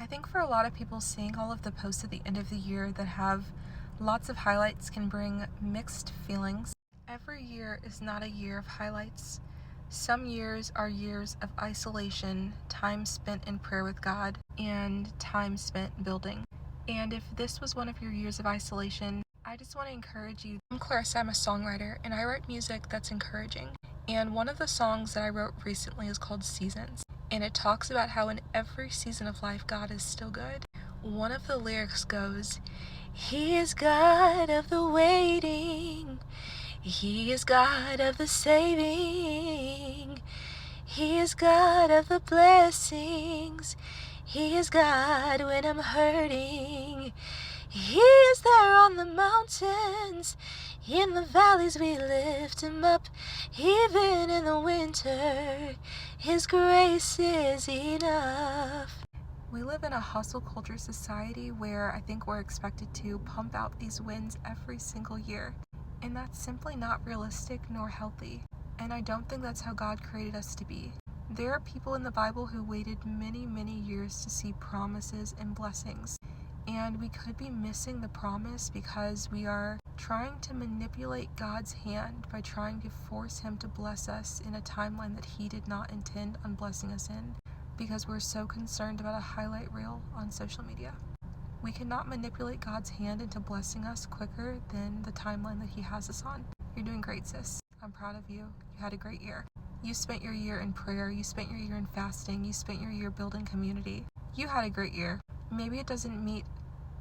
I think for a lot of people, seeing all of the posts at the end of the year that have lots of highlights can bring mixed feelings. Every year is not a year of highlights. Some years are years of isolation, time spent in prayer with God, and time spent building. And if this was one of your years of isolation, I just want to encourage you. I'm Clarissa, I'm a songwriter, and I write music that's encouraging. And one of the songs that I wrote recently is called Seasons. And it talks about how in every season of life, God is still good. One of the lyrics goes, "He is God of the waiting. He is God of the saving. He is God of the blessings. He is God when I'm hurting. He is there on the mountains. In the valleys we lift him up. Even in the winter, his grace is enough." We live in a hustle culture society where I think we're expected to pump out these wins every single year. And that's simply not realistic nor healthy. And I don't think that's how God created us to be. There are people in the Bible who waited many, many years to see promises and blessings. And we could be missing the promise because we are trying to manipulate God's hand by trying to force him to bless us in a timeline that he did not intend on blessing us in, because we're so concerned about a highlight reel on social media. We cannot manipulate God's hand into blessing us quicker than the timeline that he has us on. You're doing great, sis. I'm proud of you. You had a great year. You spent your year in prayer. You spent your year in fasting. You spent your year building community. You had a great year. Maybe it doesn't meet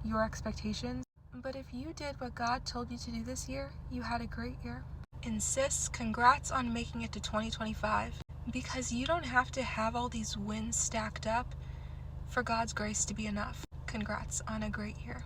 your expectations, but if you did what God told you to do this year, you had a great year. And sis, congrats on making it to 2025, because you don't have to have all these wins stacked up for God's grace to be enough. Congrats on a great year.